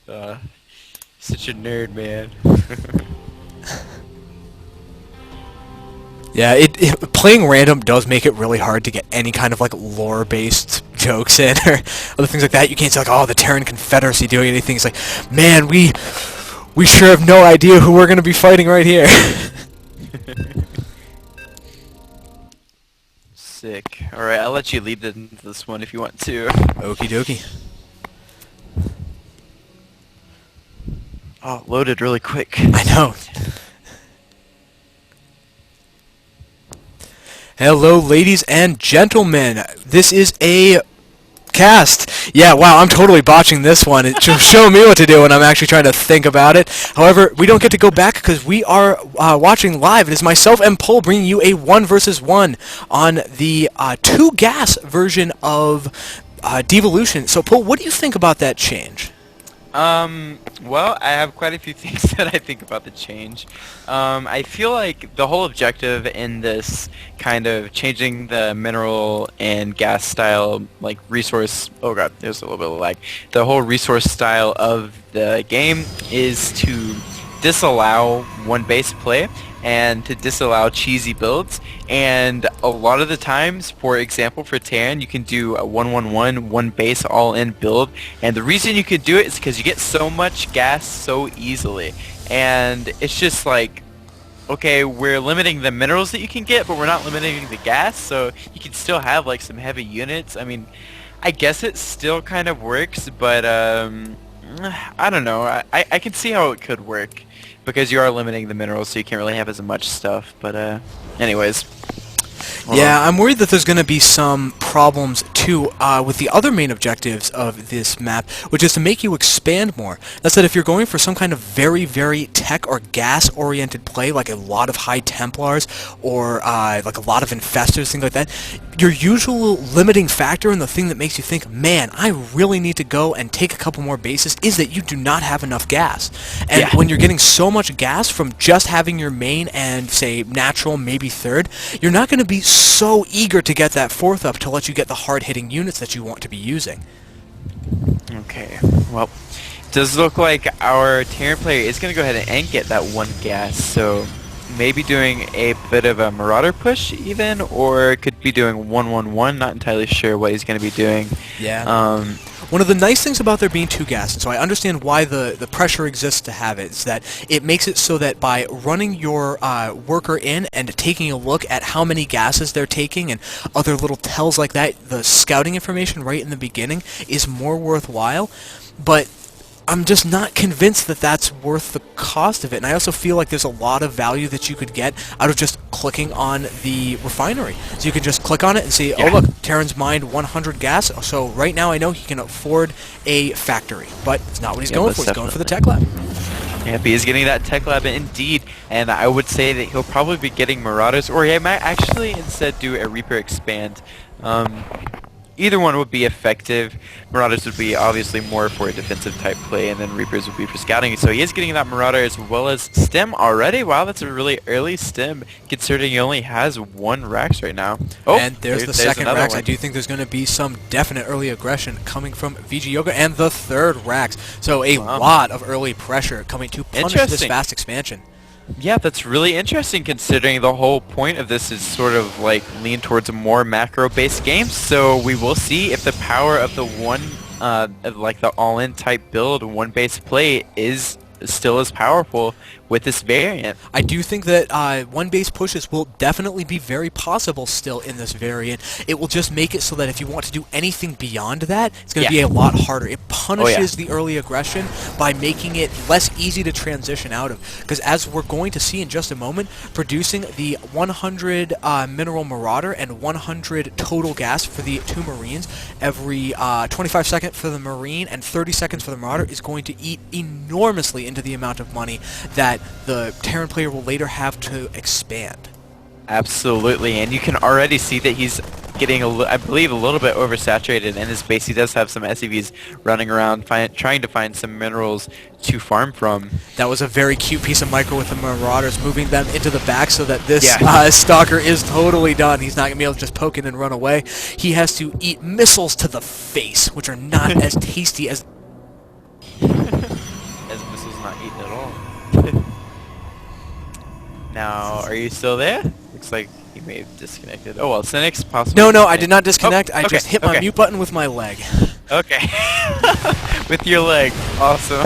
Uh, Such a nerd, man. Yeah, playing random does make it really hard to get any kind of like lore-based jokes in or other things like that. You can't say like, oh, the Terran Confederacy doing anything. It's like, man, we sure have no idea who we're gonna be fighting right here. Sick. Alright, I'll let you lead into this one if you want to. Okie dokie. Oh, loaded really quick. I know. Hello, ladies and gentlemen. This is a cast. Yeah, wow, I'm totally botching this one. It's showing me what to do when I'm actually trying to think about it. However, we don't get to go back because we are watching live. It is myself and Paul bringing you a 1 versus 1 on the 2-gas version of Devolution. So, Paul, what do you think about that change? Well, I have quite a few things that I think about the change. I feel like the whole objective in this kind of changing the mineral and gas style, like resource, oh god, there's a little bit of lag. The whole resource style of the game is to disallow one base play and to disallow cheesy builds, and a lot of the times, for example, for Terran, you can do a 1-1-1 one base all in build, and the reason you could do it is because you get so much gas so easily, and it's just like, okay, we're limiting the minerals that you can get, but we're not limiting the gas, so you can still have like some heavy units. I mean, I guess it still kind of works, but I don't know. I can see how it could work because you are limiting the minerals, so you can't really have as much stuff. But anyways, hold on. Yeah, I'm worried that there's going to be some problems too with the other main objectives of this map, which is to make you expand more. That's that if you're going for some kind of very, very tech or gas-oriented play, like a lot of high Templars or like a lot of Infestors, things like that, your usual limiting factor and the thing that makes you think, man, I really need to go and take a couple more bases is that you do not have enough gas. And Yeah. when you're getting so much gas from just having your main and, say, natural, maybe third, you're not going to be so eager to get that fourth up to let you get the hard-hitting units that you want to be using. Okay, well, does look like our Terran player is going to go ahead and get that one gas, so maybe doing a bit of a Marauder push even, or could be doing 1-1-1, not entirely sure what he's going to be doing. Yeah. One of the nice things about there being 2 gases, so I understand why the pressure exists to have it, is that it makes it so that by running your worker in and taking a look at how many gases they're taking and other little tells like that, the scouting information right in the beginning is more worthwhile, but I'm just not convinced that that's worth the cost of it, and I also feel like there's a lot of value that you could get out of just clicking on the refinery. So you can just click on it and see, oh look, Terran's mined 100 gas, so right now I know he can afford a factory, but it's not what he's going for. He's going for the tech lab. Yep, he is getting that tech lab indeed, and I would say that he'll probably be getting Marauders, or he might actually instead do a Reaper Expand. Either one would be effective. Marauders would be obviously more for a defensive type play, and then Reapers would be for scouting. So he is getting that Marauder as well as Stem already. Wow, that's a really early Stem, considering he only has 1 Rax right now. Oh, and there's the second Rax. I do think there's going to be some definite early aggression coming from VG Yoga, and the third Rax. So a lot of early pressure coming to punish this fast expansion. Yeah, that's really interesting considering the whole point of this is sort of like lean towards a more macro-based game. So we will see if the power of the one, like the all-in type build, one base play is still as powerful with this variant. I do think that one base pushes will definitely be very possible still in this variant. It will just make it so that if you want to do anything beyond that, it's going to be a lot harder. It punishes the early aggression by making it less easy to transition out of. Because as we're going to see in just a moment, producing the 100 mineral marauder and 100 total gas for the 2 marines every 25 seconds for the marine and 30 seconds for the marauder is going to eat enormously into the amount of money that the Terran player will later have to expand. Absolutely, and you can already see that he's getting, I believe, a little bit oversaturated in his base. He does have some SCVs running around trying to find some minerals to farm from. That was a very cute piece of micro with the Marauders, moving them into the back so that this Stalker is totally done. He's not going to be able to just poke in and run away. He has to eat missiles to the face, which are not as tasty as... not eating at all. Now, are you still there? Looks like he may have disconnected. Oh well, Senex possibly. No, I did not disconnect. Oh, I just hit my mute button with my leg. Okay. With your leg. Awesome.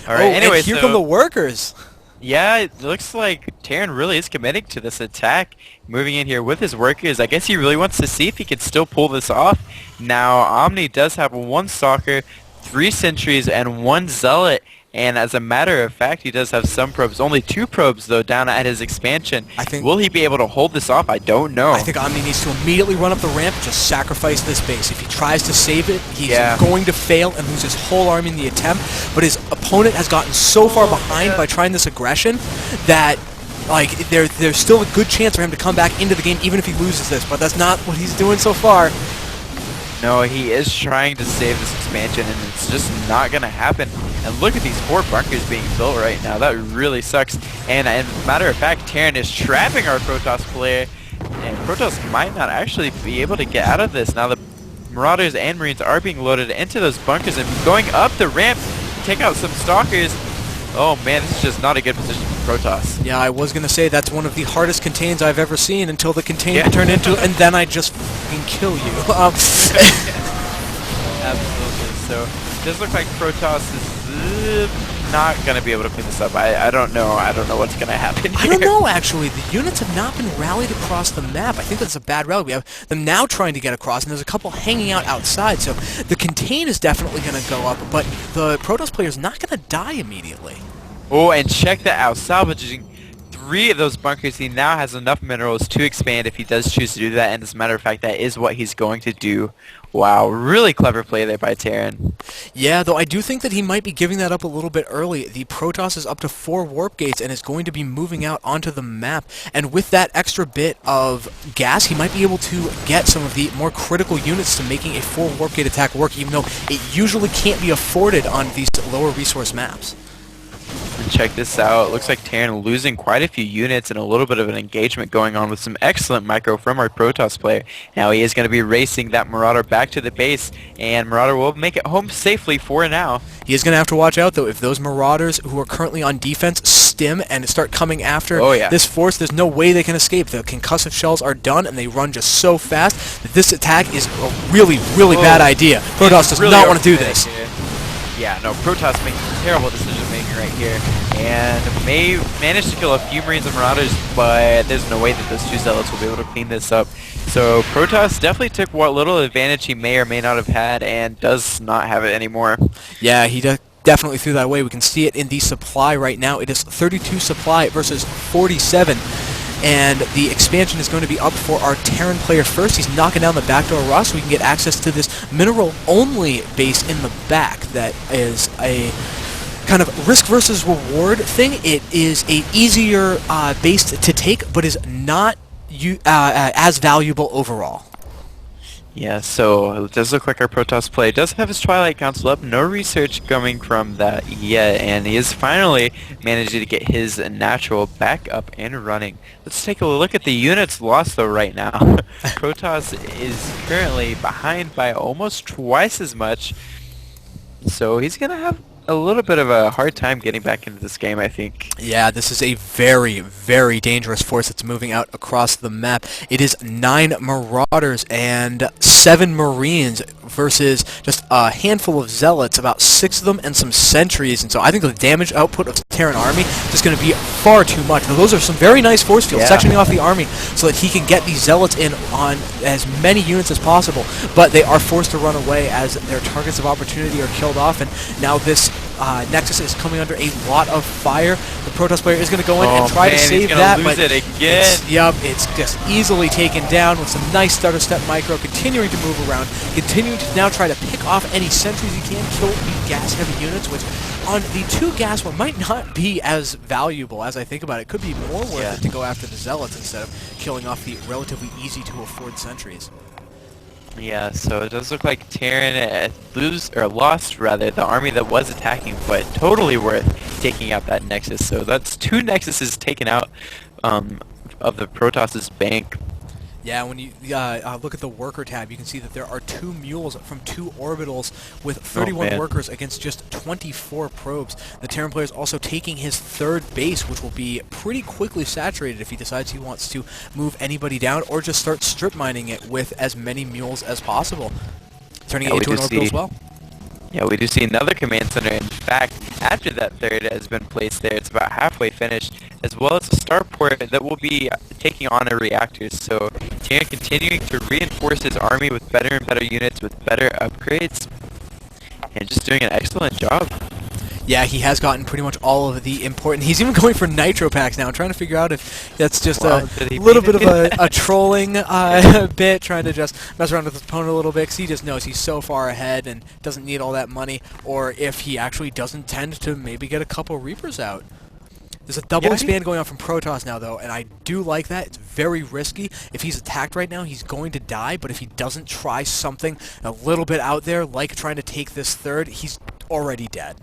All right. Oh, Anyway, and here come the workers. Yeah, it looks like Terran really is committing to this attack, moving in here with his workers. I guess he really wants to see if he can still pull this off. Now, Omni does have 1 Stalker, 3 Sentries, and 1 Zealot. And as a matter of fact, he does have some probes. Only 2 probes, though, down at his expansion. Will he be able to hold this off? I don't know. I think Omni needs to immediately run up the ramp and just sacrifice this base. If he tries to save it, he's going to fail and lose his whole army in the attempt. But his opponent has gotten so far behind by trying this aggression that like there's still a good chance for him to come back into the game even if he loses this. But that's not what he's doing so far. No, he is trying to save this expansion, and it's just not going to happen. And look at these 4 bunkers being built right now. That really sucks. And as a matter of fact, Terran is trapping our Protoss player, and Protoss might not actually be able to get out of this. Now the Marauders and Marines are being loaded into those bunkers and going up the ramp to take out some Stalkers. Oh man, this is just not a good position for Protoss. Yeah, I was going to say that's one of the hardest contains I've ever seen until the contain turned into, and then I just fucking kill you. Absolutely. So it does look like Protoss is not going to be able to clean this up. I don't know. I don't know what's going to happen here. I don't know, actually. The units have not been rallied across the map. I think that's a bad rally. We have them now trying to get across, and there's a couple hanging out outside. So the contain is definitely going to go up, but the Protoss player is not going to die immediately. Oh, and check that out. Salvaging 3 of those bunkers. He now has enough minerals to expand if he does choose to do that. And as a matter of fact, that is what he's going to do. Wow, really clever play there by Terran. Yeah, though I do think that he might be giving that up a little bit early. The Protoss is up to 4 warp gates and is going to be moving out onto the map. And with that extra bit of gas, he might be able to get some of the more critical units to making a 4 warp gate attack work, even though it usually can't be afforded on these lower resource maps. And check this out. It looks like Terran losing quite a few units and a little bit of an engagement going on with some excellent micro from our Protoss player. Now he is going to be racing that Marauder back to the base, and Marauder will make it home safely for now. He is going to have to watch out, though. If those Marauders who are currently on defense stim and start coming after this force, there's no way they can escape. The concussive shells are done, and they run just so fast that this attack is a really, really bad idea. Protoss does not want to do this. Yeah, no, Protoss making terrible decision-making right here, and may manage to kill a few Marines and Marauders, but there's no way that those 2 Zealots will be able to clean this up. So Protoss definitely took what little advantage he may or may not have had, and does not have it anymore. Yeah, he definitely threw that away. We can see it in the supply right now. It is 32 supply versus 47. And the expansion is going to be up for our Terran player first. He's knocking down the backdoor rush so we can get access to this mineral-only base in the back that is a kind of risk versus reward thing. It is a easier base to take, but is not as valuable overall. Yeah, so it does look like our Protoss play does have his Twilight Council up. No research coming from that yet, and he is finally managing to get his natural back up and running. Let's take a look at the units lost though right now. Protoss is currently behind by almost twice as much, so he's going to have a little bit of a hard time getting back into this game, I think. Yeah, this is a very, very dangerous force that's moving out across the map. It is 9 Marauders and 7 Marines versus just a handful of Zealots, about 6 of them, and some Sentries. And so I think the damage output of the Terran army is just going to be far too much. Now, those are some very nice force fields, sectioning off the army so that he can get these Zealots in on as many units as possible. But they are forced to run away as their targets of opportunity are killed off. And now this Nexus is coming under a lot of fire. The Protoss player is going to go in and try to save that, but it's just easily taken down with some nice stutter step micro, continuing to move around, continuing to now try to pick off any sentries he can, kill the gas-heavy units, which on the 2 gas one might not be as valuable as I think about it. It could be more worth it to go after the Zealots instead of killing off the relatively easy-to-afford sentries. Yeah, so it does look like Terran lost the army that was attacking, but totally worth taking out that Nexus. So that's 2 Nexuses taken out of the Protoss's bank. Yeah, when you look at the worker tab, you can see that there are 2 mules from 2 orbitals with Oh 31 man. workers against just 24 probes. The Terran player is also taking his 3rd base, which will be pretty quickly saturated if he decides he wants to move anybody down or just start strip mining it with as many mules as possible, turning Yeah, it we into an do orbital as see. well. Yeah, we do see another command center. In fact, after that third has been placed there, it's about halfway finished, as well as a starport that will be taking on a reactor. So, Tyrion continuing to reinforce his army with better and better units, with better upgrades, and just doing an excellent job. Yeah, he has gotten pretty much all of the important... He's even going for nitro packs now. I'm trying to figure out if that's just Wow, a did he little mean bit to of do a that? trolling bit, trying to just mess around with his opponent a little bit, because he just knows he's so far ahead and doesn't need all that money, or if he actually doesn't tend to maybe get a couple Reapers out. There's a double Yeah, expand going on from Protoss now, though, and I do like that. It's very risky. If he's attacked right now, he's going to die, but if he doesn't try something a little bit out there, like trying to take this third, he's already dead.